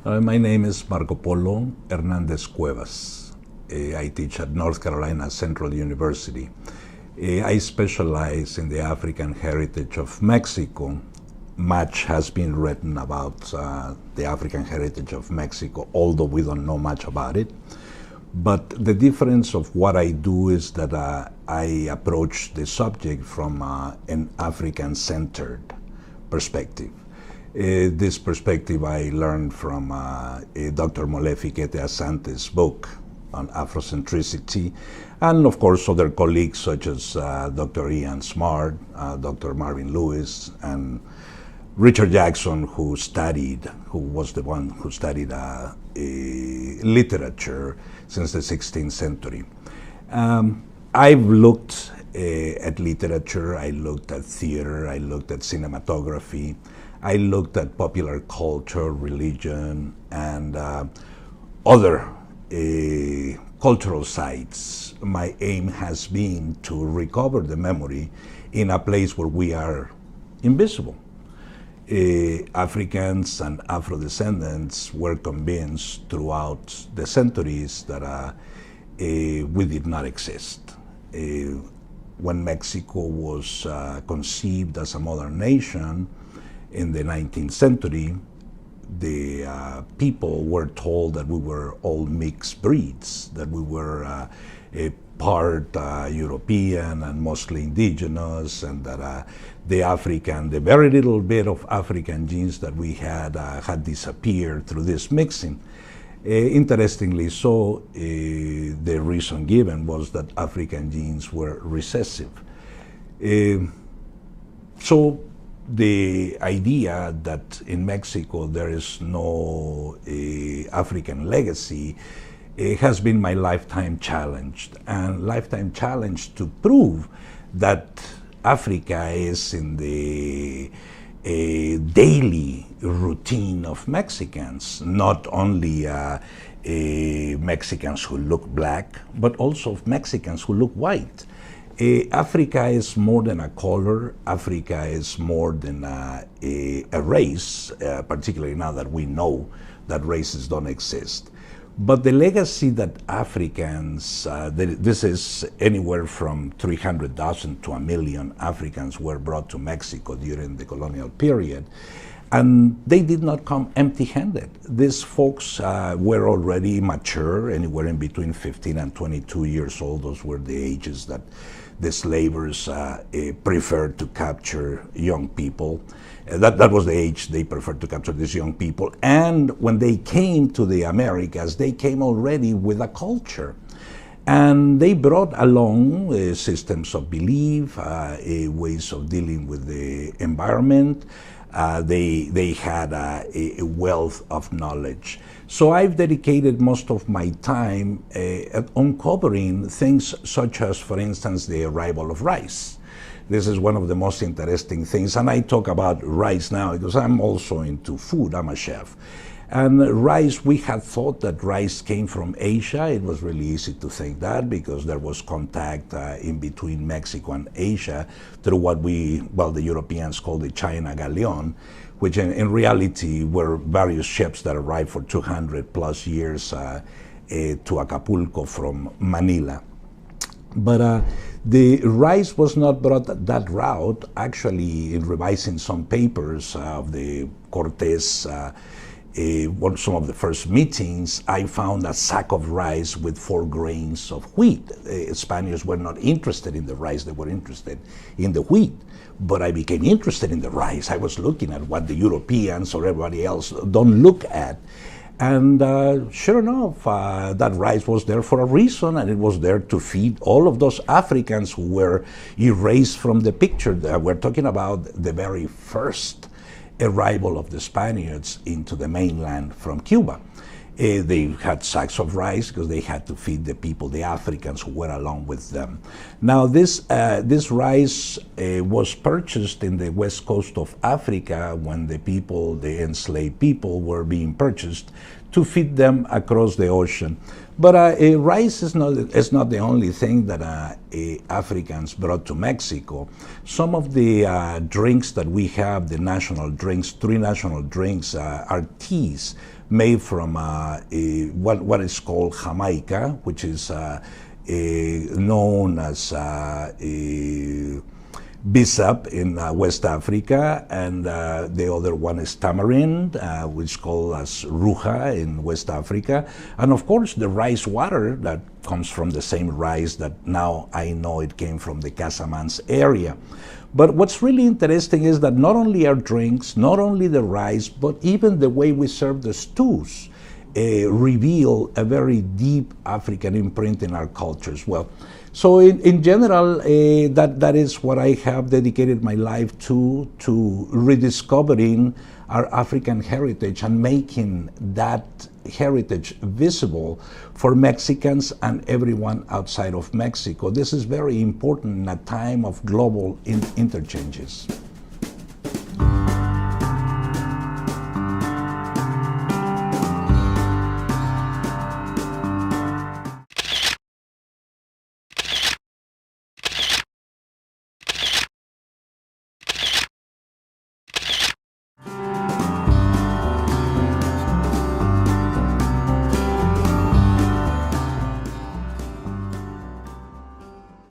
My name is Marco Polo Hernandez Cuevas. I teach at North Carolina Central University. I specialize in the African heritage of Mexico. Much has been written about the African heritage of Mexico, although we don't know much about it. But the difference of what I do is that I approach the subject from an African-centered perspective. This perspective I learned from Dr. Molefi Asante's book on Afrocentricity, and of course other colleagues such as Dr. Ian Smart, Dr. Marvin Lewis, and Richard Jackson, who was the one who studied literature since the 16th century. I've looked at literature, I looked at theater, I looked at cinematography, I looked at popular culture, religion, and other cultural sites. My aim has been to recover the memory in a place where we are invisible. Africans and Afro-descendants were convinced throughout the centuries that we did not exist. When Mexico was conceived as a modern nation in the 19th century, the people were told that we were all mixed breeds, that we were part European and mostly indigenous, and that the very little bit of African genes that we had disappeared through this mixing. Interestingly so, the reason given was that African genes were recessive. So the idea that in Mexico there is no African legacy has been my lifetime challenge, to prove that Africa is in the daily routine of Mexicans, not only Mexicans who look black, but also of Mexicans who look white. Africa is more than a color. Africa is more than a race, particularly now that we know that races don't exist. But the legacy that Africans, this is anywhere from 300,000 to 1 million Africans were brought to Mexico during the colonial period, and they did not come empty-handed. These folks were already mature, anywhere in between 15 and 22 years old. Those were the ages that the slavers preferred to capture young people. That was the age they preferred to capture these young people. And when they came to the Americas, they came already with a culture. And they brought along systems of belief, ways of dealing with the environment. They had a wealth of knowledge. So I've dedicated most of my time at uncovering things such as, for instance, the arrival of rice. This is one of the most interesting things, and I talk about rice now because I'm also into food. I'm a chef. And rice, we had thought that rice came from Asia. It was really easy to think that because there was contact in between Mexico and Asia through what the Europeans call the China Galleon, which in reality were various ships that arrived for 200 plus years to Acapulco from Manila. But the rice was not brought that route. Actually, in revising some papers of the Cortes, some of the first meetings, I found a sack of rice with 4 grains of wheat. Spaniards were not interested in the rice, they were interested in the wheat. But I became interested in the rice. I was looking at what the Europeans or everybody else don't look at. And sure enough, that rice was there for a reason, and it was there to feed all of those Africans who were erased from the picture. We're talking about the very first arrival of the Spaniards into the mainland from Cuba. They had sacks of rice because they had to feed the people, the Africans who were along with them. Now this rice was purchased in the west coast of Africa when the enslaved people were being purchased to feed them across the ocean. But rice is not the only thing that Africans brought to Mexico. Some of the drinks that we have, the national drinks, 3 national drinks, are teas made from what is called Jamaica, which is known as Bissap in West Africa, and the other one is tamarind, which is called as Ruja in West Africa, and of course the rice water that comes from the same rice that now I know it came from the Casamance area. But what's really interesting is that not only our drinks, not only the rice, but even the way we serve the stews reveal a very deep African imprint in our culture as well. So in general, that is what I have dedicated my life to rediscovering our African heritage and making that heritage visible for Mexicans and everyone outside of Mexico. This is very important in a time of global interchanges.